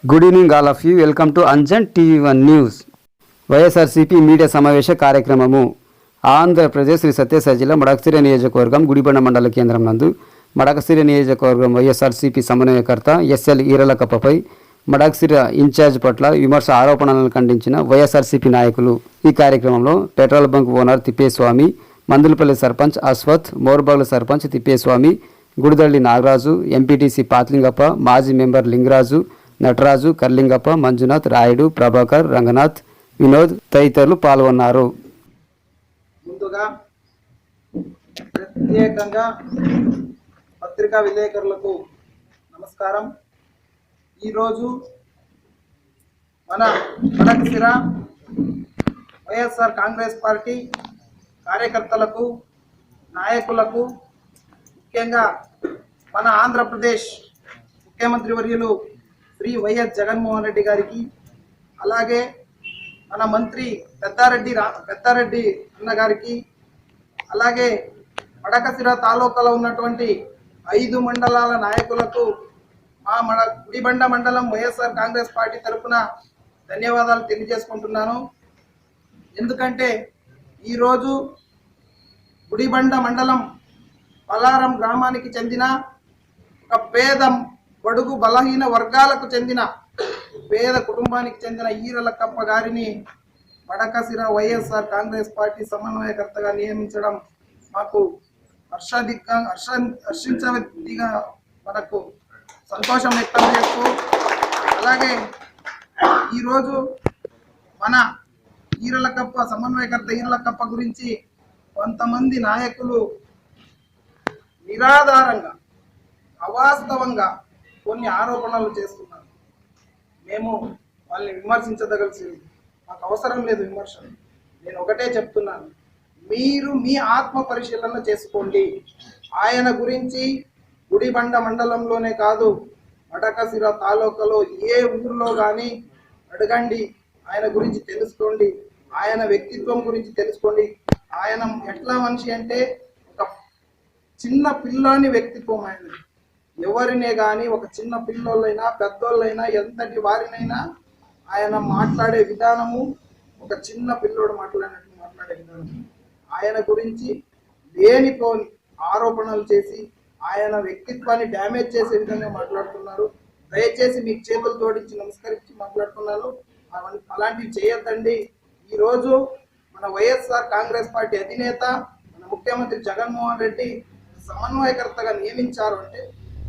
Good evening all of you. Welcome to Anjan TV one news. YSRCP media సమావేశ కార్యక్రమము. ఆంధ్రప్రదేశ్ శ్రీ సత్యసాయి జిల్లా మడకశిర నియోజకవర్గం గుడిబండ మండల కేంద్రం నందు మడకశిర నియోజకవర్గం వైఎస్ఆర్సీపీ సమన్వయకర్త ఎస్ఎల్ ఈరలకప్పపై మడకశిర ఇన్ఛార్జ్ పట్ల విమర్శ ఆరోపణలను ఖండించిన వైఎస్ఆర్సీపీ నాయకులు. ఈ కార్యక్రమంలో petrol bunk owner Tippeswamy, Mandulapalli sarpanch Ashwath, Morbagla sarpanch Tippeswamy, Gudidalli Nagaraju, MPTC Pathlingappa, మాజీ మెంబర్ లింగరాజు, నటరాజు, కర్లింగప్ప, మంజునాథ్, రాయుడు, ప్రభాకర్, రంగనాథ్, వినోద్ తదితరులు పాల్గొన్నారు. ముందుగా ప్రత్యేకంగా పత్రికా విలేకరులకు నమస్కారం. ఈరోజు మన మడకశిర వైఎస్ఆర్ కాంగ్రెస్ పార్టీ కార్యకర్తలకు, నాయకులకు, ముఖ్యంగా మన ఆంధ్రప్రదేశ్ ముఖ్యమంత్రి వర్యులు శ్రీ వైఎస్ జగన్మోహన్ రెడ్డి గారికి, అలాగే మన మంత్రి పెద్దారెడ్డి అన్న గారికి, అలాగే మడకశిర తాలూకాలో ఉన్నటువంటి 5 మండలాల నాయకులకు మా గుడిబండ మండలం వైఎస్ఆర్ కాంగ్రెస్ పార్టీ తరఫున ధన్యవాదాలు తెలియజేసుకుంటున్నాను. ఎందుకంటే ఈరోజు గుడిబండ మండలం పలారం గ్రామానికి చెందిన ఒక పేద బడుగు బలహీన వర్గాలకు చెందిన పేద కుటుంబానికి చెందిన ఈరలకప్ప గారిని మడకశిర వైఎస్ఆర్ కాంగ్రెస్ పార్టీ సమన్వయకర్తగా నియమించడం మాకు హర్షించదిగా మనకు సంతోషం వ్యక్తం చేస్తూ, అలాగే ఈరోజు మన ఈరలకప్ప సమన్వయకర్త ఈరలకప్ప గురించి కొంతమంది నాయకులు నిరాధారంగా, అవాస్తవంగా కొన్ని ఆరోపణలు చేస్తున్నారు. మేము వాళ్ళని విమర్శించదగలిసింది, మాకు అవసరం లేదు విమర్శ. నేను ఒకటే చెప్తున్నాను, మీరు మీ ఆత్మ పరిశీలన చేసుకోండి. ఆయన గురించి గుడిబండ మండలంలోనే కాదు, మడకశిర తాలూకాలో ఏ ఊర్లో కానీ అడగండి, ఆయన గురించి తెలుసుకోండి, ఆయన వ్యక్తిత్వం గురించి తెలుసుకోండి. ఆయన ఎట్లా మనిషి అంటే ఒక చిన్న పిల్లాని వ్యక్తిత్వం ఆయనది. ఎవరినే కానీ, ఒక చిన్న పిల్లోళ్ళైనా పెద్దోళ్ళైనా ఎంతటి వారినైనా ఆయన మాట్లాడే విధానము ఒక చిన్న పిల్లోడు మాట్లాడే విధానం. ఆయన గురించి లేనిపోని ఆరోపణలు చేసి ఆయన వ్యక్తిత్వాన్ని డ్యామేజ్ చేసే విధంగా మాట్లాడుతున్నారు. దయచేసి మీకు చేతులు జోడించి నమస్కరించి మాట్లాడుతున్నాను, అలాంటివి చేయొద్దండి. ఈరోజు మన వైఎస్ఆర్ కాంగ్రెస్ పార్టీ అధినేత మన ముఖ్యమంత్రి జగన్మోహన్ రెడ్డి సమన్వయకర్తగా నియమించారు అంటే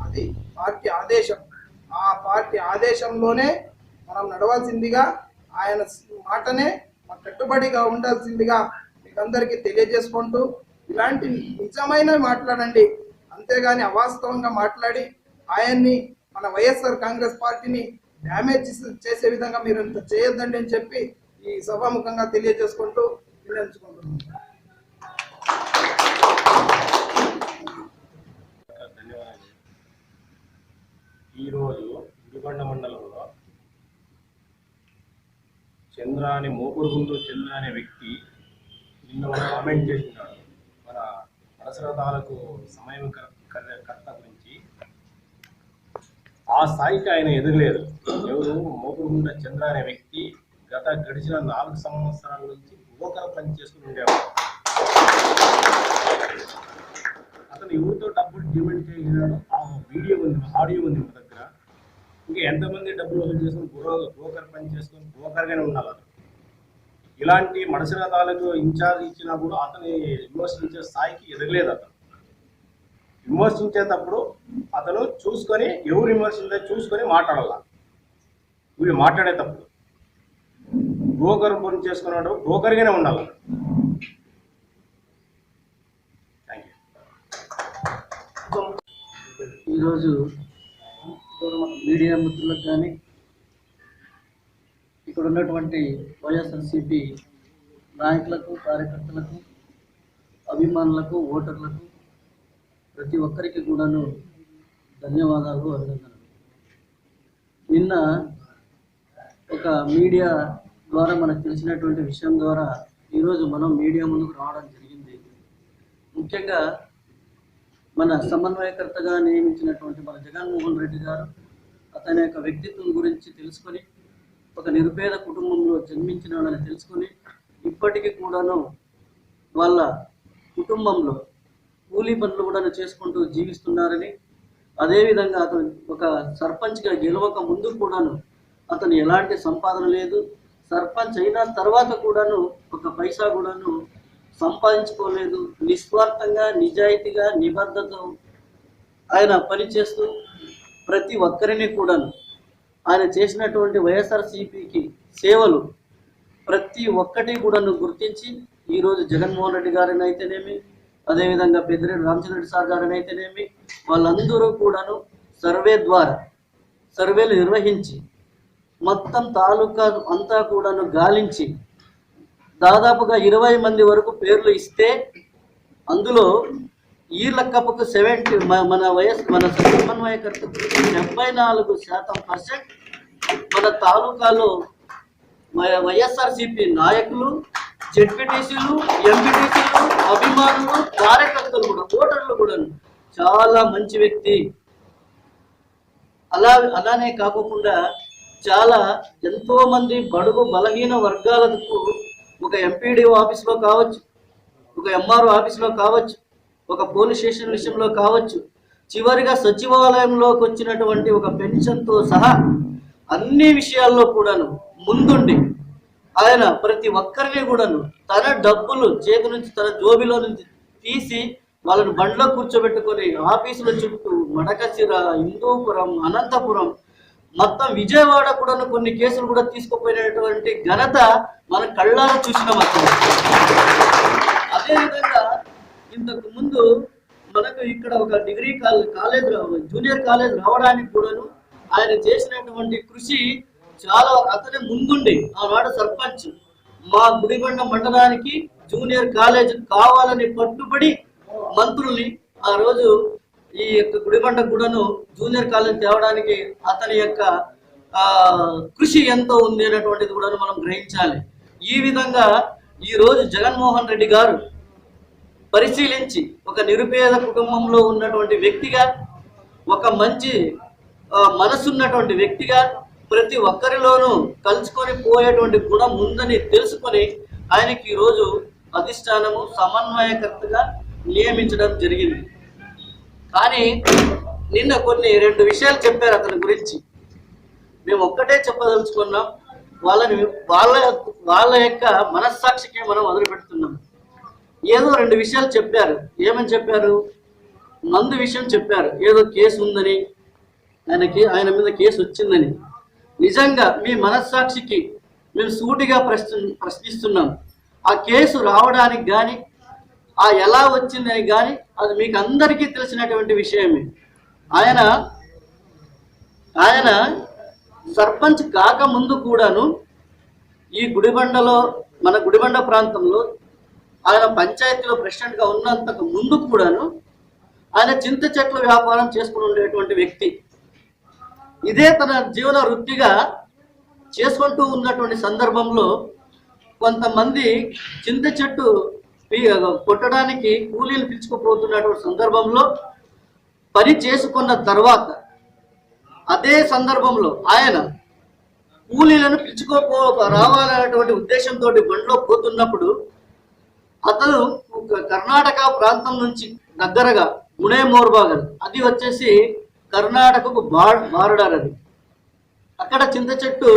అది పార్టీ ఆదేశం. ఆ పార్టీ ఆదేశంలోనే మనం నడవాల్సిందిగా, ఆయన మాటనే కట్టుబడిగా ఉండాల్సిందిగా మీకు అందరికీ తెలియజేసుకుంటూ, ఇలాంటి నిజమైన మాట్లాడండి, అంతేగాని అవాస్తవంగా మాట్లాడి ఆయన్ని, మన వైఎస్ఆర్ కాంగ్రెస్ పార్టీని డ్యామేజ్ చేసే విధంగా మీరు ఇంత చేయొద్దండి అని చెప్పి ఈ సభాముఖంగా తెలియజేసుకుంటూ వినియోగించుకుంటున్నాను. ఈరోజు గుడిబండ మండలంలో చంద్రాని మోపురుగుండు చంద్ర అనే వ్యక్తి నిన్న ఒక కామెంట్ చేస్తున్నాడు మన మనసరతాలకు సమన్వయకర్త గురించి. ఆ స్థాయికి ఆయన ఎదగలేదు. ఎవరు? మోపురుగుండ చంద్ర అనే వ్యక్తి గడిచిన 4 సంవత్సరాల నుంచి బ్రోకర్ పని చేసుకుని ఉండేవాడు. అతను ఎవరితో డబ్బులు డిమాండ్ చేయగలిగాడు? ఆ వీడియో ఉంది, ఆడియో ఉంది మన దగ్గర. ఇంకా ఎంతమంది డబ్బులు వసూలు చేసుకుని బ్రోకర్ పని చేసుకొని బ్రోకర్గానే ఉండాలి. ఇలాంటి మడసిర తాలూకు ఇన్ఛార్జ్ ఇచ్చినా కూడా అతని విమర్శించే స్థాయికి ఎదగలేదు. అతను విమర్శించేటప్పుడు అతను చూసుకొని, ఎవరు విమర్శించే చూసుకొని మాట్లాడాల. వీడు మాట్లాడేటప్పుడు బ్రోకర్ పని చేసుకున్నాడు, బ్రోకర్గానే ఉండాలి. ఈరోజు మీడియా మిత్రులకు కానీ, ఇక్కడ ఉన్నటువంటి వైఎస్ఆర్సీపీ నాయకులకు, కార్యకర్తలకు, అభిమానులకు, ఓటర్లకు, ప్రతి ఒక్కరికి కూడాను ధన్యవాదాలు, అభినందనలు. నిన్న ఒక మీడియా ద్వారా మనకు తెలిసినటువంటి విషయం ద్వారా ఈరోజు మనం మీడియా ముందుకు రావడం జరిగింది. ముఖ్యంగా మన సమన్వయకర్తగా నియమించినటువంటి మన జగన్మోహన్ రెడ్డి గారు అతని యొక్క వ్యక్తిత్వం గురించి తెలుసుకొని, ఒక నిరుపేద కుటుంబంలో జన్మించినాడని తెలుసుకొని ఇప్పటికీ కూడాను వాళ్ళ కుటుంబంలో కూలీ పనులు కూడా చేసుకుంటూ జీవిస్తున్నారని, అదేవిధంగా అతను ఒక సర్పంచ్గా గెలవక ముందు కూడాను అతను ఎలాంటి సంపాదన లేదు, సర్పంచ్ అయిన తర్వాత కూడాను ఒక పైసా కూడాను సంపాదించుకోలేదు, నిస్వార్థంగా నిజాయితీగా నిబద్ధతతో ఆయన పనిచేస్తూ ప్రతి ఒక్కరిని కూడాను ఆయన చేసినటువంటి వైఎస్ఆర్సీపీకి సేవలు ప్రతి ఒక్కటి కూడాను గుర్తించి ఈరోజు జగన్మోహన్ రెడ్డి గారిని అయితేనేమి, అదేవిధంగా పెద్దిరెడ్డి రామచంద్రరెడ్డి సార్ గారిని అయితేనేమి, వాళ్ళందరూ కూడాను సర్వేలు నిర్వహించి మొత్తం తాలూకా అంతా కూడాను గాలించి దాదాపుగా 20 మంది వరకు పేర్లు ఇస్తే అందులో ఈ లెక్కపుకు 70 మన సమన్వయకర్తకు 74% మన తాలూకాలో వైఎస్ఆర్సీపీ నాయకులు, జెడ్పీటీసీలు, ఎంపీటీసీలు, అభిమానులు, కార్యకర్తలు కూడా, ఓటర్లు కూడా చాలా మంచి వ్యక్తి. అలానే కాకుండా చాలా ఎంతో మంది బడుగు బలహీన వర్గాలకు ఒక ఎంపీడీఓ ఆఫీస్లో కావచ్చు, ఒక ఎంఆర్ఓ ఆఫీస్లో కావచ్చు, ఒక పోలీస్ స్టేషన్ విషయంలో కావచ్చు, చివరిగా సచివాలయంలోకి వచ్చినటువంటి ఒక పెన్షన్తో సహా అన్ని విషయాల్లో కూడాను ముందుండి ఆయన ప్రతి ఒక్కరిని కూడాను తన డబ్బులు చేతి నుంచి తన జోబిలో నుంచి తీసి వాళ్ళని బండ్లో కూర్చోబెట్టుకొని ఆఫీసుల చుట్టూ మడకశిర, హిందూపురం, అనంతపురం, మొత్తం విజయవాడ కూడా కొన్ని కేసులు కూడా తీసుకుపోయినటువంటి ఘనత మన కళ్ళారా చూసిన మొత్తం. అదేవిధంగా ఇంతకు ముందు మనకు ఇక్కడ ఒక డిగ్రీ కాలేజ్ జూనియర్ కాలేజ్ రావడానికి కూడాను ఆయన చేసినటువంటి కృషి చాలా. అతనే ముందుండి ఆనాడు సర్పంచ్ మా గుడిబండ మండలానికి జూనియర్ కాలేజ్ కావాలని పట్టుబడి మంత్రుల్ని ఆ రోజు ఈ యొక్క గుడిబండ కూడాను జూనియర్ కాలేజ్ తేవడానికి అతని యొక్క కృషి ఎంతో ఉంది అనేటువంటిది కూడా మనం గ్రహించాలి. ఈ విధంగా ఈ రోజు జగన్మోహన్ రెడ్డి గారు పరిశీలించి ఒక నిరుపేద కుటుంబంలో ఉన్నటువంటి వ్యక్తిగా, ఒక మంచి మనసున్నటువంటి వ్యక్తిగా, ప్రతి ఒక్కరిలోనూ కలుసుకొని పోయేటువంటి గుణం ఉందని తెలుసుకొని ఆయనకి ఈరోజు అధిష్టానము సమన్వయకర్తగా నియమించడం జరిగింది. కానీ నిన్న కొన్ని 2 విషయాలు చెప్పారు అతని గురించి. మేము ఒక్కటే చెప్పదలుచుకున్నాం, వాళ్ళ యొక్క మనస్సాక్షికి మనం వదిలిపెడుతున్నాం. ఏదో 2 విషయాలు చెప్పారు. ఏమని చెప్పారు? మందు విషయం చెప్పారు. ఏదో కేసు ఉందని, ఆయన మీద కేసు వచ్చిందని. నిజంగా మీ మనస్సాక్షికి మేము సూటిగా ప్రశ్నిస్తున్నాం. ఆ కేసు రావడానికి కానీ, ఆ ఎలా వచ్చిందని కానీ అది మీకు అందరికీ తెలిసినటువంటి విషయమే. ఆయన సర్పంచ్ కాక ముందు కూడాను ఈ గుడిబండలో, మన గుడిబండ ప్రాంతంలో ఆయన పంచాయతీలో ప్రెసిడెంట్గా ఉన్నంతకు ముందు కూడాను ఆయన చింత చెట్ల వ్యాపారం చేసుకుని ఉండేటువంటి వ్యక్తి. ఇదే తన జీవన వృత్తిగా చేసుకుంటూ ఉన్నటువంటి సందర్భంలో కొంతమంది చింత చెట్టు కొట్టడానికి కూలీలు పిలుచుకుపోతున్నటువంటి సందర్భంలో పని చేసుకున్న తర్వాత అదే సందర్భంలో ఆయన కూలీలను రావాలనేటువంటి ఉద్దేశంతో బండిలో పోతున్నప్పుడు అతను కర్ణాటక ప్రాంతం నుంచి దగ్గరగా గుణే మోర్బాగల్, అది వచ్చేసి కర్ణాటకకు బార్డర్. అది అక్కడ చింత చెట్టు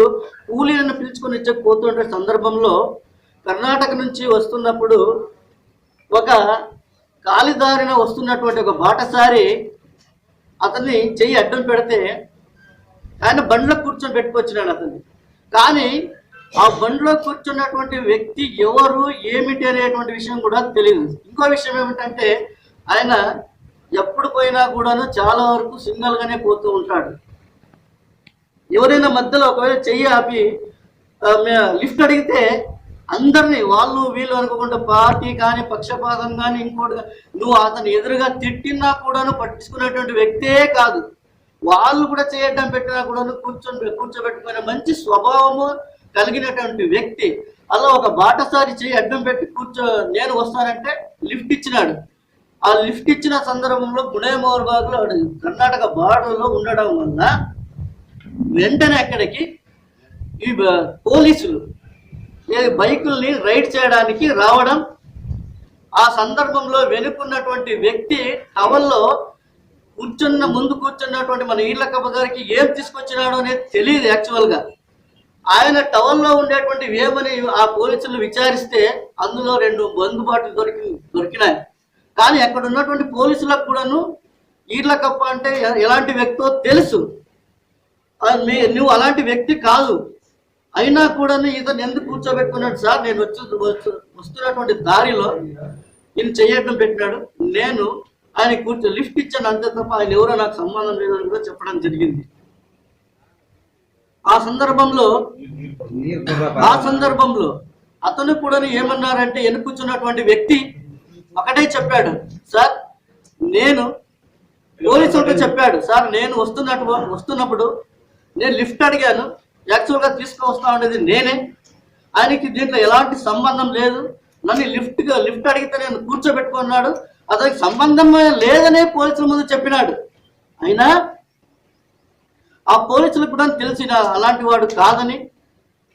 కూలీలను పిలుచుకొని పోతుండే సందర్భంలో కర్ణాటక నుంచి వస్తున్నప్పుడు ఒక కాలిదారిన వస్తున్నటువంటి ఒక బాటసారి అతన్ని చెయ్యి అడ్డం పెడితే ఆయన బండ్లో కూర్చొని పెట్టుకొచ్చినాడు అతన్ని. కానీ ఆ బండ్లో కూర్చున్నటువంటి వ్యక్తి ఎవరు ఏమిటి అనేటువంటి విషయం కూడా తెలియదు. ఇంకో విషయం ఏమిటంటే ఆయన ఎప్పుడు పోయినా కూడాను చాలా వరకు సింగల్గానే పోతూ ఉంటాడు. ఎవరైనా మధ్యలో ఒకవేళ చెయ్యి ఆపి లిఫ్ట్ అడిగితే అందరినీ వాళ్ళు వీళ్ళు అనుకోకుండా పార్టీ కానీ పక్షపాతం కానీ ఇంకోటి నువ్వు అతను ఎదురుగా తిట్టినా కూడాను పట్టించుకునేటువంటి వ్యక్తే కాదు. వాళ్ళు కూడా చేయడం పెట్టినా కూడాను కూర్చోబెట్టుకునే మంచి స్వభావము కలిగినటువంటి వ్యక్తి. అలా ఒక బాటసారి చేయి అడ్డం పెట్టి నేను వస్తానంటే లిఫ్ట్ ఇచ్చినాడు. ఆ లిఫ్ట్ ఇచ్చిన సందర్భంలో గుణే మోర్బాగ్లో కర్ణాటక బార్డర్లో ఉండడం వల్ల వెంటనే అక్కడికి ఈ పోలీసులు బైకుల్ని రైడ్ చేయడానికి రావడం, ఆ సందర్భంలో వెనుకున్నటువంటి వ్యక్తి టవల్లో ముందు కూర్చున్నటువంటి మన ఈర్లకప్ప గారికి ఏం తీసుకొచ్చినాడో అనేది తెలియదు. యాక్చువల్గా ఆయన టవల్లో ఉండేటువంటి ఏమని ఆ పోలీసులు విచారిస్తే అందులో 2 మందు బాటిల్ దొరికినాయి. కానీ అక్కడ ఉన్నటువంటి పోలీసులకు కూడాను ఈర్లకప్ప అంటే ఎలాంటి వ్యక్తో తెలుసు. నువ్వు అలాంటి వ్యక్తి కాదు, అయినా కూడా ఇతను ఎందుకు కూర్చోబెట్టుకున్నాడు సార్, నేను వస్తున్నటువంటి దారిలో నేను చెయ్యడం పెట్టినాడు, నేను ఆయన లిఫ్ట్ ఇచ్చాను అంతే తప్ప ఆయన ఎవరో నాకు సంబంధం లేదని కూడా చెప్పడం జరిగింది. ఆ సందర్భంలో అతను కూడా ఏమన్నారంటే కూర్చున్నటువంటి వ్యక్తి ఒకటే చెప్పాడు, సార్ నేను పోలీసులతో చెప్పాడు, సార్ నేను వస్తున్నప్పుడు నేను లిఫ్ట్ అడిగాను, యాక్చువల్గా తీసుకువస్తా ఉండేది నేనే, ఆయనకి దీంట్లో ఎలాంటి సంబంధం లేదు, నన్ను లిఫ్ట్ అడిగితే నేను కూర్చోబెట్టుకున్నాడు, అతనికి సంబంధం లేదనే పోలీసుల ముందు చెప్పినాడు. అయినా ఆ పోలీసులకు కూడా తెలిసిన అలాంటి వాడు కాదని,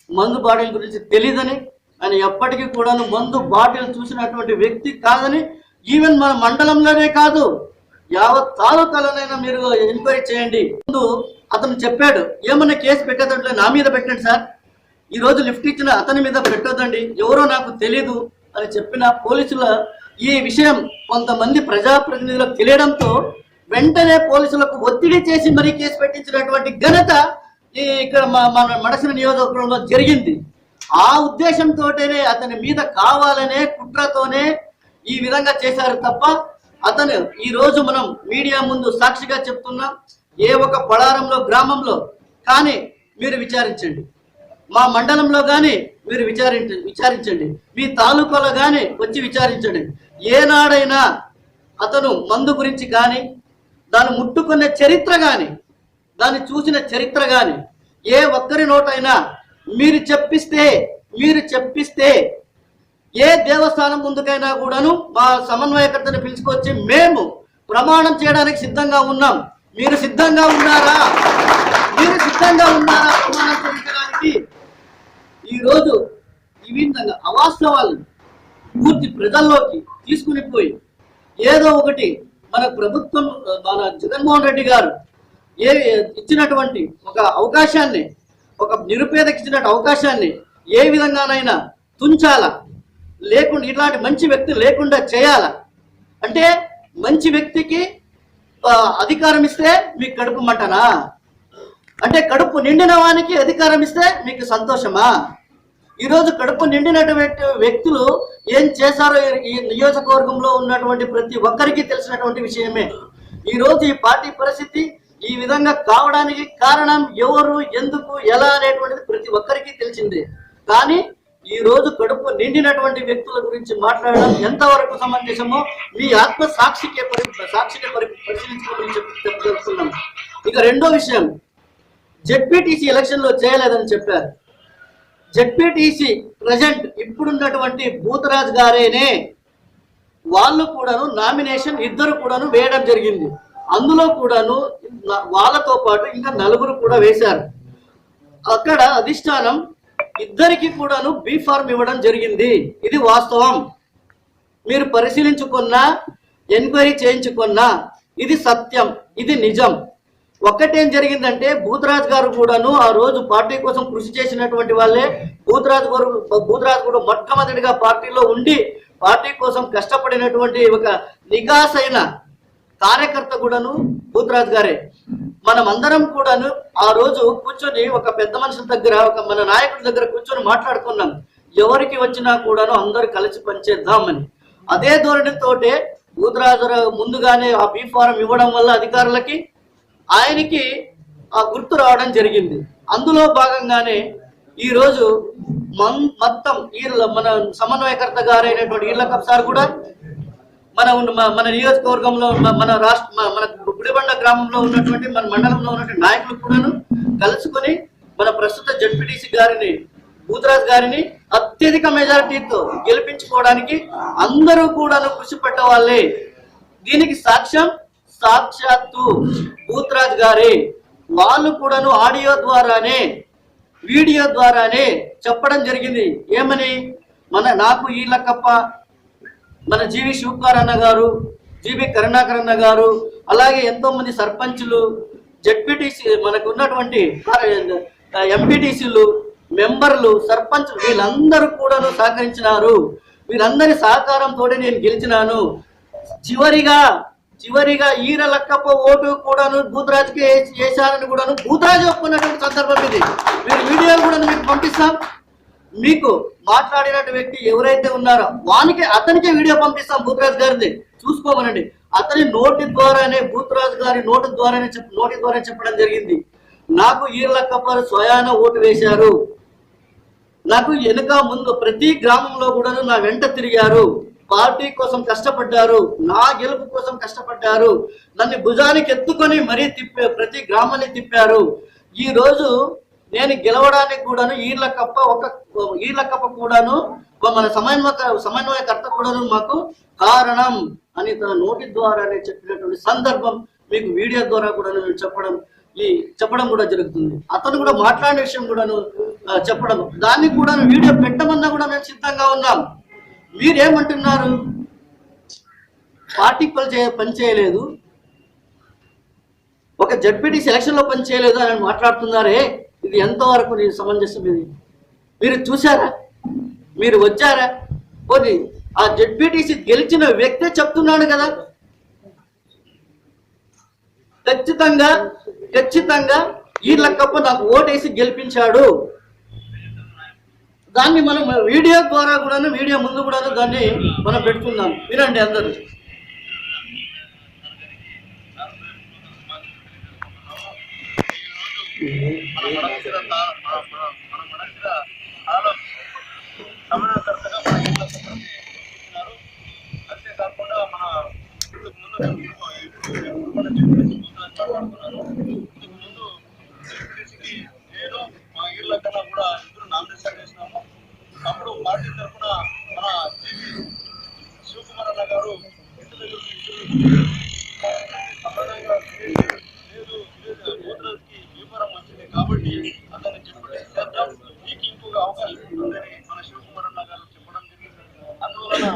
మందు బాటిల్ గురించి తెలియదని, ఆయన ఎప్పటికీ కూడా మందు బాటిల్ చూసినటువంటి వ్యక్తి కాదని, ఈవెన్ మన మండలంలోనే కాదు యావత్ తాలూకాలోనైనా మీరు ఎంక్వైరీ చేయండి. ముందు అతను చెప్పాడు, ఏమన్నా కేసు పెట్టేదంటే నా మీద పెట్టండి సార్, ఈ రోజు లిఫ్ట్ ఇచ్చిన అతని మీద పెట్టొద్దండి, ఎవరో నాకు తెలీదు అని చెప్పిన పోలీసుల ఈ విషయం కొంతమంది ప్రజాప్రతినిధులకు తెలియడంతో వెంటనే పోలీసులకు ఒత్తిడి చేసి మరీ కేసు పెట్టించినటువంటి ఘనత ఇక్కడ మన మడసిన నియోజకవర్గంలో జరిగింది. ఆ ఉద్దేశంతోనే అతని మీద కావాలనే కుట్రతోనే ఈ విధంగా చేశారు తప్ప, అతను ఈ రోజు మనం మీడియా ముందు సాక్షిగా చెప్తున్నాం, ఏ ఒక పడారంలో గ్రామంలో కానీ మీరు విచారించండి, మా మండలంలో కానీ మీరు విచారించండి, మీ తాలూకాలో కానీ వచ్చి విచారించండి, ఏనాడైనా అతను మందు గురించి కానీ దాన్ని ముట్టుకున్న చరిత్ర కానీ దాన్ని చూసిన చరిత్ర కానీ ఏ ఒక్కరి నోటైనా మీరు చెప్పిస్తే ఏ దేవస్థానం ముందుకైనా కూడాను మా సమన్వయకర్తని పిలుచుకొచ్చి మేము ప్రమాణం చేయడానికి సిద్ధంగా ఉన్నాం. మీరు సిద్ధంగా ఉన్నారా ప్రమాణం చేయించడానికి? ఈరోజు ఈ విధంగా అవాస్తవాలను పూర్తి ప్రజల్లోకి తీసుకుని పోయి ఏదో ఒకటి మన ప్రభుత్వం, మన జగన్మోహన్ రెడ్డి గారు ఇచ్చినటువంటి ఒక అవకాశాన్ని, ఒక నిరుపేదకి ఇచ్చిన అవకాశాన్ని ఏ విధంగానైనా తుంచాలా, లేకుండా ఇట్లాంటి మంచి వ్యక్తి లేకుండా చేయాలా. అంటే మంచి వ్యక్తికి అధికారం ఇస్తే మీకు కడుపు మంటనా? అంటే కడుపు నిండిన వానికి అధికారం ఇస్తే మీకు సంతోషమా? ఈరోజు కడుపు నిండినటువంటి వ్యక్తులు ఏం చేశారో ఈ నియోజకవర్గంలో ఉన్నటువంటి ప్రతి ఒక్కరికి తెలిసినటువంటి విషయమే. ఈరోజు ఈ పార్టీ పరిస్థితి ఈ విధంగా కావడానికి కారణం ఎవరు, ఎందుకు, ఎలా అనేటువంటిది ప్రతి ఒక్కరికి తెలిసిందే. కానీ ఈ రోజు కడుపు నిండినటువంటి వ్యక్తుల గురించి మాట్లాడడం ఎంతవరకు సమంజసమో మీ ఆత్మ సాక్షికే పరిశీలించుకోమని చెప్పదలుచుకున్నాం. ఇక రెండో విషయం, జెడ్పీటీసీ ఎలక్షన్ లో చేయలేదని చెప్పారు. జెడ్పీటీసీ ప్రజెంట్ ఇప్పుడున్నటువంటి భూతరాజ్ గారేనే, వాళ్ళు కూడాను నామినేషన్ ఇద్దరు కూడాను వేయడం జరిగింది. అందులో కూడాను వాళ్ళతో పాటు ఇంకా 4 కూడా వేశారు. అక్కడ అధిష్టానం ఇద్దరికి కూడాను బీ ఫార్మ్ ఇవ్వడం జరిగింది. ఇది వాస్తవం. మీరు పరిశీలించుకున్నా, ఎంక్వైరీ చేయించుకున్నా ఇది సత్యం, ఇది నిజం. ఒక్కటేం జరిగిందంటే భూతరాజ్ గారు కూడాను ఆ రోజు పార్టీ కోసం కృషి చేసినటువంటి వాళ్ళే. భూతరాజ్ కూడా మొట్టమొదటిగా పార్టీలో ఉండి పార్టీ కోసం కష్టపడినటువంటి ఒక నిగాసైన కార్యకర్త కూడాను భూతరాజ్ గారే. మనం అందరం కూడాను ఆ రోజు కూర్చొని ఒక పెద్ద మనుషుల దగ్గర, ఒక మన నాయకుడి దగ్గర కూర్చొని మాట్లాడుకున్నాం, ఎవరికి వచ్చినా కూడాను అందరు కలిసి పనిచేద్దామని. అదే ధోరణితోటే భూతరాజు ముందుగానే ఆ బీ ఫారం ఇవ్వడం వల్ల అధికారులకి ఆయనకి ఆ గుర్తు రావడం జరిగింది. అందులో భాగంగానే ఈరోజు మొత్తం మన సమన్వయకర్త గారైనటువంటి ఈర్లకప్ప సార్ కూడా మన నియోజకవర్గంలో మన గుడిబండ గ్రామంలో ఉన్నటువంటి మన మండలంలో ఉన్నటువంటి నాయకులు కూడాను కలుసుకొని మన ప్రస్తుత జెడ్పీటీసీ గారిని, భూతరాజ్ గారిని అత్యధిక మెజారిటీతో గెలిపించుకోవడానికి అందరూ కూడాను కృషి పెట్టవాళ్ళే. దీనికి సాక్ష్యం సాక్షాత్తు భూతరాజ్ గారే. వాళ్ళు కూడాను ఆడియో ద్వారానే వీడియో ద్వారానే చెప్పడం జరిగింది. ఏమని? నాకు ఈలకప్ప, మన జీవి శివకుమార్ అన్న గారు, జీవి కరుణాకర్ అన్న గారు, అలాగే ఎంతో మంది సర్పంచులు, జెడ్పీటీసీ, మనకు ఉన్నటువంటి ఎంపీటీసీలు, మెంబర్లు, సర్పంచులు వీళ్ళందరూ కూడాను సహకరించినారు. వీళ్ళందరి సహకారంతో నేను గెలిచినాను. చివరిగా ఈరలక్కప్ప ఓటు కూడాను భూతరాజుకి వేశారని కూడాను భూతరాజు ఒప్పుకున్నటువంటి సందర్భం ఇది. వీడి వీడియోలు కూడా మీకు పంపిస్తాం. మీకు మాట్లాడినటువంటి వ్యక్తి ఎవరైతే ఉన్నారో అతనికే వీడియో పంపిస్తాం, భూతరాజు గారిది చూసుకోమనండి. అతని నోటి ద్వారానే, భూతరాజు గారి నోటి ద్వారానే చెప్పడం జరిగింది. నాకు ఈరలక్కప్ప స్వయాన ఓటు వేశారు, నాకు వెనుక ముందు ప్రతి గ్రామంలో కూడా నా వెంట తిరిగారు, పార్టీ కోసం కష్టపడ్డారు, నా గెలుపు కోసం కష్టపడ్డారు, నన్ను భుజానికి ఎత్తుకొని మరీ ప్రతి గ్రామాన్ని తిప్పారు. ఈ రోజు నేను గెలవడానికి కూడాను ఈర్లకప్ప కూడాను మన సమన్వయకర్త కూడాను మాకు కారణం అని తన నోటి ద్వారానే చెప్పినటువంటి సందర్భం మీకు వీడియో ద్వారా కూడా చెప్పడం కూడా జరుగుతుంది. అతను కూడా మాట్లాడే విషయం కూడాను చెప్పడం, దాన్ని కూడా వీడియో పెట్టమన్నా కూడా మేము సిద్ధంగా ఉన్నాం. మీరేమంటున్నారు? పార్టీకి పని చేయలేదు, ఒక జడ్పీటీ సెలక్షన్ లో పని చేయలేదు అని మాట్లాడుతున్నారే, ఇది ఎంతవరకు సమంజసం? ఇది మీరు చూసారా? మీరు వచ్చారా? పోనీ ఆ జడ్పీటీసీ గెలిచిన వ్యక్తే చెప్తున్నాడు కదా. ఖచ్చితంగా ఈర్లకప్ప నాకు ఓటేసి గెలిపించాడు. దాన్ని మనం వీడియో ద్వారా కూడాను, వీడియో ముందు కూడాను దాన్ని మనం పెట్టుకుందాం. వినండి అందరూ. అంతేకాకుండా నేను మా ఇళ్ళ కన్నా కూడా ఇద్దరు నామినేషన్ చేసినాము. అప్పుడు పార్టీ తరఫున మన జీవి శివకుమార్ అన్న గారు ఇంటి దగ్గర భూతరాజుకి వ్యూహారం వచ్చింది కాబట్టి అతన్ని చెప్పడం చేద్దాం, మీకు ఇంకొక అవకాశం ఉంటుందని మన శివకుమార్ అన్న గారు చెప్పడం జరిగింది. అందువలన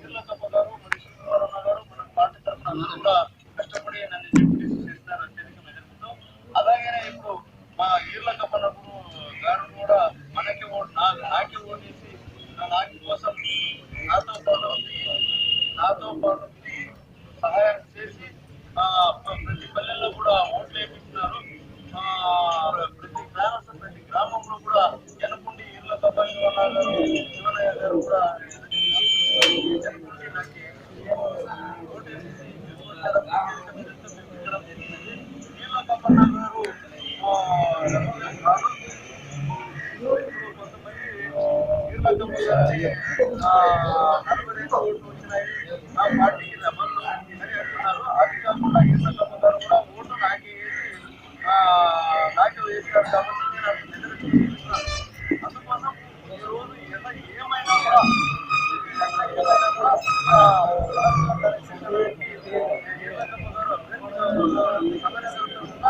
ఈర్లకప్ప గారు, మరి శివకుమార్ అన్న గారు మన పార్టీ తరఫున అందరూ కూడా కష్టపడి నన్ను డిప్యూటీ చేస్తున్నారు అత్యధిక మెజారిటీతో. అలాగనే ఇప్పుడు మా ఈర్లకప్ప గారు కూడా నాకే ఓటేసి నాకి కోసం నాతో పాటు సహాయం చేసి ప్రతి పల్లెల్లో కూడా ఓట్లు వేపిస్తున్నారు. ప్రతి గ్రామంలో కూడా ఎనకుండి ఈర్లకప్ప శివనయ్య గారు కూడా ఎనకుండి నాకు ఓటేసి ఈర్లకప్ప గారు పార్టీకి రెబర్లు అని అంటున్నారు. అది కాకుండా ఈర్లకప్ప గారు కూడా ఓటు నాకే వేశారు కాబట్టి నేను అందుకోసం ఈరోజు ఏమైనా కూడా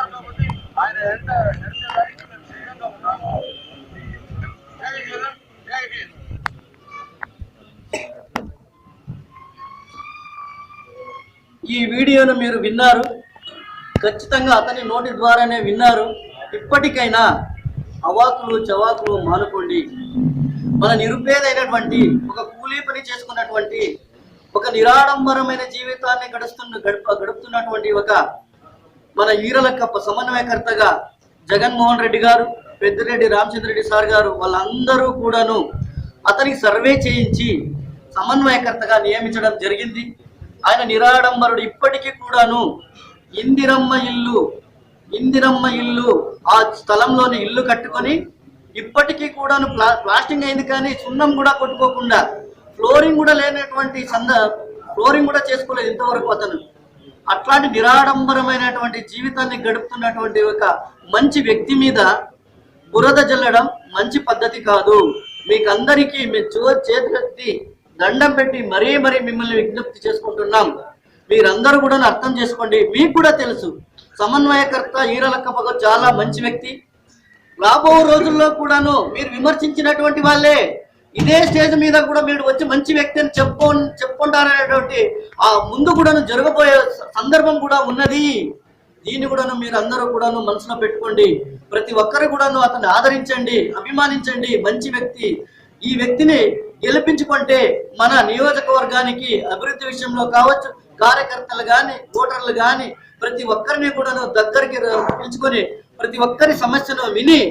కాబట్టి ఆయన ఎంత నడిచేదానికి మేము సిద్ధంగా ఉన్నాము. జై జగన్, జై హింద్. ఈ వీడియోను మీరు విన్నారు, ఖచ్చితంగా అతని నోటి ద్వారానే విన్నారు. ఇప్పటికైనా అవాకులు చవాకులు మానుకోండి. మన నిరుపేదైనటువంటి, ఒక కూలీ పని చేసుకున్నటువంటి, ఒక నిరాడంబరమైన జీవితాన్ని గడుపుతున్నటువంటి ఒక మన ఈర్లకప్ప సమన్వయకర్తగా జగన్మోహన్ రెడ్డి గారు, పెద్దిరెడ్డి రామచంద్రరెడ్డి సార్ గారు వాళ్ళందరూ కూడాను అతనికి సర్వే చేయించి సమన్వయకర్తగా నియమించడం జరిగింది. ఆయన నిరాడంబరుడు. ఇప్పటికీ కూడాను ఇందిరమ్మ ఇల్లు ఆ స్థలంలోని ఇల్లు కట్టుకొని ఇప్పటికీ కూడాను ప్లాస్టింగ్ అయింది కానీ సున్నం కూడా కొట్టుకోకుండా, ఫ్లోరింగ్ కూడా లేనటువంటి ఫ్లోరింగ్ కూడా చేసుకోలేదు ఇంతవరకు అతను. అట్లాంటి నిరాడంబరమైనటువంటి జీవితాన్ని గడుపుతున్నటువంటి ఒక మంచి వ్యక్తి మీద బురద జల్లడం మంచి పద్ధతి కాదు. మీకందరికీ చేతులెత్తి దండం పెట్టి మరీ మిమ్మల్ని విజ్ఞప్తి చేసుకుంటున్నాం. మీరందరూ కూడా అర్థం చేసుకోండి. మీకు కూడా తెలుసు సమన్వయకర్త ఈరలక్కప్ప గారు చాలా మంచి వ్యక్తి. రాబో రోజుల్లో కూడాను మీరు విమర్శించినటువంటి వాళ్ళే ఇదే స్టేజ్ మీద కూడా మీరు వచ్చి మంచి వ్యక్తి అని చెప్పుకుంటారనేటువంటి ఆ ముందు కూడాను జరగబోయే సందర్భం కూడా ఉన్నది. దీన్ని కూడాను మీరు అందరూ కూడాను మనసులో పెట్టుకోండి. ప్రతి ఒక్కరు కూడాను అతన్ని ఆదరించండి, అభిమానించండి. మంచి వ్యక్తి. ఈ వ్యక్తిని గెలిపించుకుంటే మన నియోజకవర్గానికి అభివృద్ధి విషయంలో కావచ్చు, కార్యకర్తలు కానీ, ఓటర్లు కానీ ప్రతి ఒక్కరిని కూడాను దగ్గరికి పిలుచుకొని ప్రతి ఒక్కరి సమస్యను విని,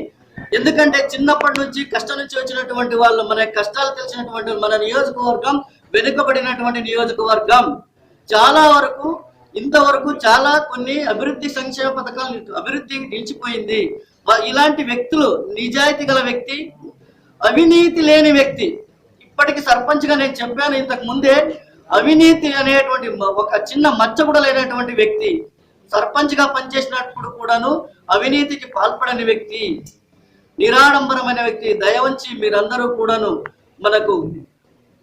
ఎందుకంటే చిన్నప్పటి నుంచి కష్టం నుంచి వచ్చినటువంటి వాళ్ళు, మన కష్టాలు తెలిసినటువంటి మన నియోజకవర్గం వెనుకబడినటువంటి నియోజకవర్గం. చాలా వరకు ఇంతవరకు చాలా కొన్ని అభివృద్ధి సంక్షేమ పథకాలు అభివృద్ధి నిలిచిపోయింది. ఇలాంటి వ్యక్తులు, నిజాయితీ గల వ్యక్తి, అవినీతి లేని వ్యక్తి. ఇప్పటికి సర్పంచ్గా నేను చెప్పాను ఇంతకు ముందే, అవినీతి అనేటువంటి ఒక చిన్న మచ్చ కూడా లేనటువంటి వ్యక్తి. సర్పంచ్గా పనిచేసినప్పుడు కూడాను అవినీతికి పాల్పడని వ్యక్తి, నిరాడంబరమైన వ్యక్తి. దయవంచి మీరందరూ కూడాను మనకు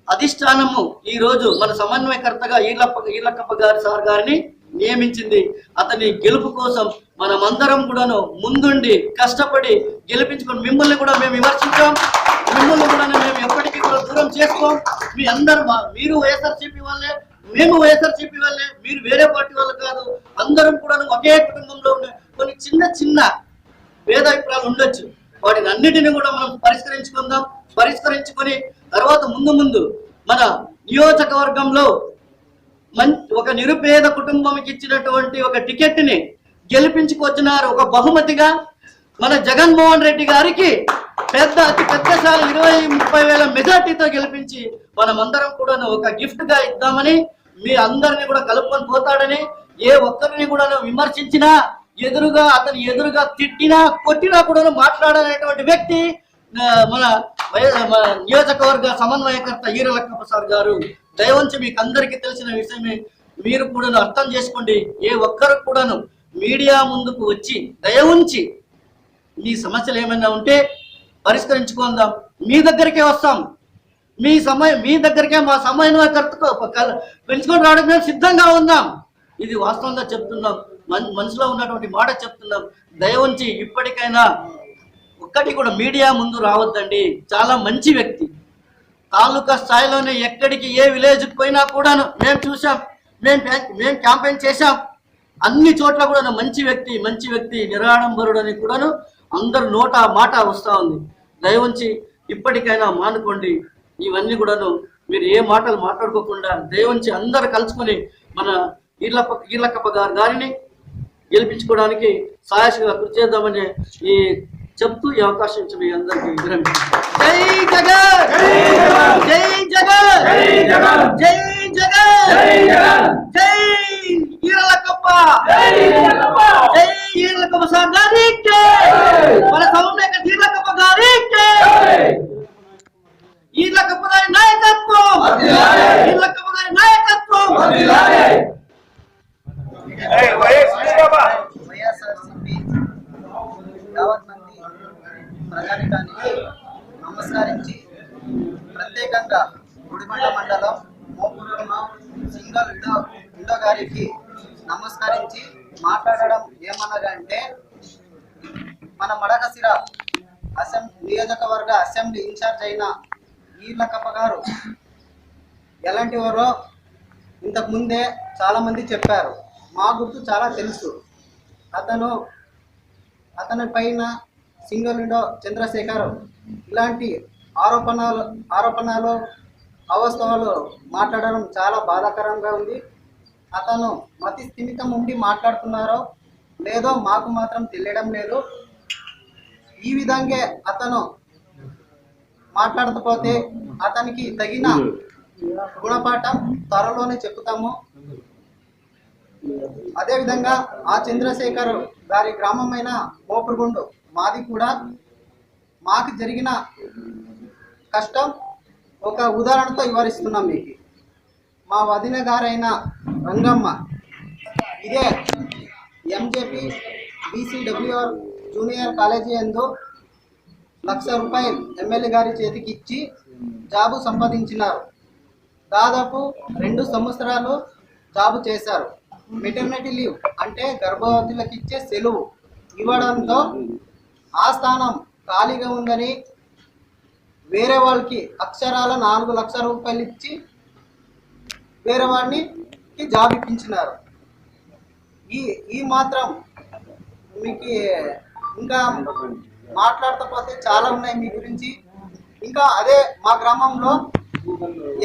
అధిష్టానము ఈ రోజు మన సమన్వయకర్తగా ఈర్లక్కప్ప గారి సార్ గారిని నియమించింది. అతని గెలుపు కోసం మనమందరం కూడాను ముందుండి కష్టపడి గెలిపించుకొని మిమ్మల్ని కూడా మేము విమర్శించాం, మిమ్మల్ని కూడా మేము ఎప్పటికీ కూడా దూరం చేసుకోం. మీ అందరూ మీరు వైఎస్ఆర్సీపీ వాళ్ళే, మేము వైఎస్ఆర్సీపీ వాళ్ళే, మీరు వేరే పార్టీ వాళ్ళు కాదు. అందరం కూడా ఒకే కుటుంబంలో ఉండే కొన్ని చిన్న చిన్న భేదాభిప్రాయాలు ఉండొచ్చు, వాటిని అన్నిటిని కూడా మనం పరిష్కరించుకొని తర్వాత ముందు మన నియోజకవర్గంలో ఒక నిరుపేద కుటుంబంకి ఇచ్చినటువంటి ఒక టికెట్ ని గెలిపించుకొచ్చినారు. ఒక బహుమతిగా మన జగన్మోహన్ రెడ్డి గారికి అతి పెద్దశాల 20-30 వేల మెజార్టీతో గెలిపించి మనమందరం కూడా ఒక గిఫ్ట్ గా ఇద్దామని, మీ అందరినీ కూడా కలుపుకొని పోతాడని, ఏ ఒక్కరిని కూడా విమర్శించినా అతని ఎదురుగా తిట్టినా కొట్టినా కూడా మాట్లాడనేటువంటి వ్యక్తి మన నియోజకవర్గ సమన్వయకర్త ఈరలక్కప్ప సార్ గారు. దయవంచి మీకు అందరికీ తెలిసిన విషయమే, మీరు కూడా అర్థం చేసుకోండి. ఏ ఒక్కరు కూడాను మీడియా ముందుకు వచ్చి దయవుంచి మీ సమస్యలు ఏమైనా ఉంటే పరిష్కరించుకుందాం. మీ దగ్గరికే వస్తాం, మీ దగ్గరికే మా సమన్వయకర్తకు పెంచుకొని రావడానికి మేము సిద్ధంగా ఉన్నాం. ఇది వాస్తవంగా చెప్తున్నాం, మనసులో ఉన్నటువంటి మాట చెప్తున్నాం. దయవుంచి ఇప్పటికైనా ఒక్కటి కూడా మీడియా ముందు రావద్దండి. చాలా మంచి వ్యక్తి. తాలూకా స్థాయిలోనే ఎక్కడికి ఏ విలేజ్కి పోయినా కూడాను మేము చూసాం, మేము క్యాంపెయిన్ చేశాం. అన్ని చోట్ల కూడా మంచి వ్యక్తి నిరాడంబరుడు అని కూడాను అందరు నోట మాట వస్తూ ఉంది. దయవుంచి ఇప్పటికైనా మానుకోండి. ఇవన్నీ కూడాను మీరు ఏ మాటలు మాట్లాడుకోకుండా దయవుంచి అందరు కలుసుకొని మన ఈర్లక్కప్ప గారిని గెలిపించుకోవడానికి సాయశంగా కృషి చేద్దామని చెప్తూ ఈ అవకాశం ఇచ్చి మీ అందరికీ విరమిస్తున్నాను. జై జగన్, జై జగన్, జై జగన్, జై ఈరలక్కప్ప, జై ఈరలక్కప్ప సార్ గారికి, మన సమన్వయకర్త ఈరలక్కప్ప గారికి, ఈరలక్కప్ప గారి నాయకత్వం, ఈరలక్కప్ప గారి నాయకత్వం. వైఎస్ఆర్సీపీ యావత్ మంది ప్రజానికానికి నమస్కరించి, ప్రత్యేకంగా గుడిబండ మండలం మోపురుమ సింగల్ విడో గారికి నమస్కరించి మాట్లాడడం ఏమనగంటే, మన మడకశిర నియోజకవర్గ అసెంబ్లీ ఇన్ఛార్జ్ అయిన ఈర్లక్కప్ప గారు ఎలాంటి వారో ఇంతకు ముందే చాలా మంది చెప్పారు. మా గుర్తు చాలా తెలుసు. అతని పైన సింగల్ విండో చంద్రశేఖర్ ఇలాంటి ఆరోపణలు అవస్థలు మాట్లాడడం చాలా బాధాకరంగా ఉంది. అతను మతి స్థిమితం ఉండి మాట్లాడుతున్నారో లేదో మాకు మాత్రం తెలియడం లేదు. ఈ విధంగా అతను మాట్లాడకపోతే అతనికి తగిన గుణపాఠం త్వరలోనే చెప్తాము. అదేవిధంగా ఆ చంద్రశేఖర్ గారి గ్రామమైన మోపురుగుండు మాది కూడా. మాకు జరిగిన కష్టం ఒక ఉదాహరణతో వివరిస్తున్నాం మీకు. మా వదిన గారైన రంగమ్మ ఇదే ఎంజేపీ బీసీడబ్ల్యూఆర్ జూనియర్ కాలేజీ యందు ₹1,00,000 ఎమ్మెల్యే గారి చేతికి ఇచ్చి జాబు సంపాదించినారు. దాదాపు 2 సంవత్సరాలు జాబు చేశారు. మెటర్నిటీ లీవ్ అంటే గర్భవతులకు ఇచ్చే సెలవు ఇవ్వడంతో ఆ స్థానం ఖాళీగా ఉందని వేరే వాళ్ళకి అక్షరాల 4 లక్షల రూపాయలు ఇచ్చి వేరే వాడిని జాబ్ ఇప్పించినారు. ఈ మాత్రం మీకు ఇంకా మాట్లాడకపోతే చాలా ఉన్నాయి మీ గురించి. ఇంకా అదే మా గ్రామంలో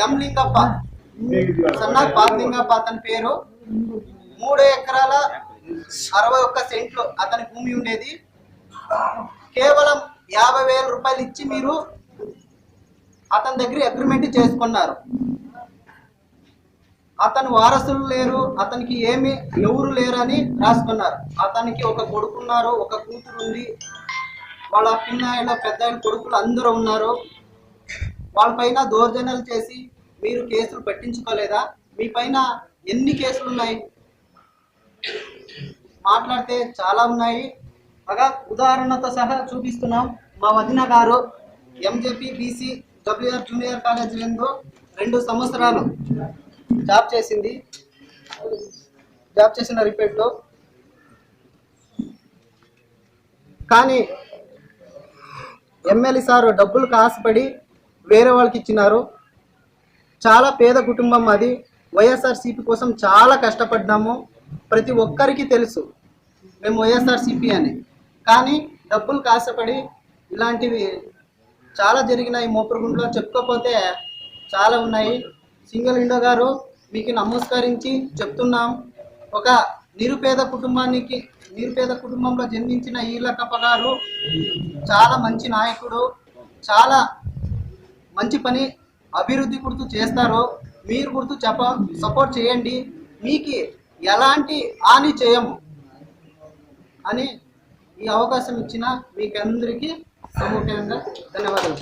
ఎం లింగప్ప, సన్నా పాతలింగప్ప అతని పేరు, 3 ఎకరాల 61 సెంట్లు అతని భూమి ఉండేది. కేవలం 50,000 రూపాయలు ఇచ్చి మీరు అతని దగ్గర అగ్రిమెంట్ చేసుకున్నారు. అతని వారసులు లేరు, అతనికి ఎవరు లేరు అని రాసుకున్నారు. అతనికి ఒక కొడుకున్నారు, ఒక కూతురు ఉంది, వాళ్ళ పిన్నాయిల పెద్ద కొడుకులు అందరూ ఉన్నారు. వాళ్ళపైన దౌర్జన్యాలు చేసి మీరు కేసులు పట్టించుకోలేదా? మీ పైన ఎన్ని కేసులు ఉన్నాయి? మాట్లాడితే చాలా ఉన్నాయి. బాగా ఉదాహరణతో సహా చూపిస్తున్నాం. మా వదిన గారు MJP BC WR junior college నందు 2 సంవత్సరాలు జాబ్ చేసిన రిపీట్లో. కానీ ఎమ్మెల్యే సారు డబ్బులకు ఆశపడి వేరే వాళ్ళకి ఇచ్చినారు. చాలా పేద కుటుంబం అది. వైఎస్ఆర్సీపీ కోసం చాలా కష్టపడ్డాము. ప్రతి ఒక్కరికి తెలుసు మేము వైఎస్ఆర్సీపీ అని. కానీ డబ్బులకు ఆశపడి ఇలాంటివి చాలా జరిగినాయి. మోపురుగుంట్లో చెప్పుకోకపోతే చాలా ఉన్నాయి. సింగల్ విండో గారు మీకు నమస్కరించి చెప్తున్నాం. ఒక నిరుపేద కుటుంబంలో జన్మించిన ఈలకప్ప గారు చాలా మంచి నాయకుడు, చాలా మంచి పని అభివృద్ధి గుర్తు చేస్తారు. మీరు గుర్తు సపోర్ట్ చేయండి, మీకు ఎలాంటి హాని చేయము అని ఈ అవకాశం ఇచ్చిన మీకందరికీ సముఖంగా ధన్యవాదాలు.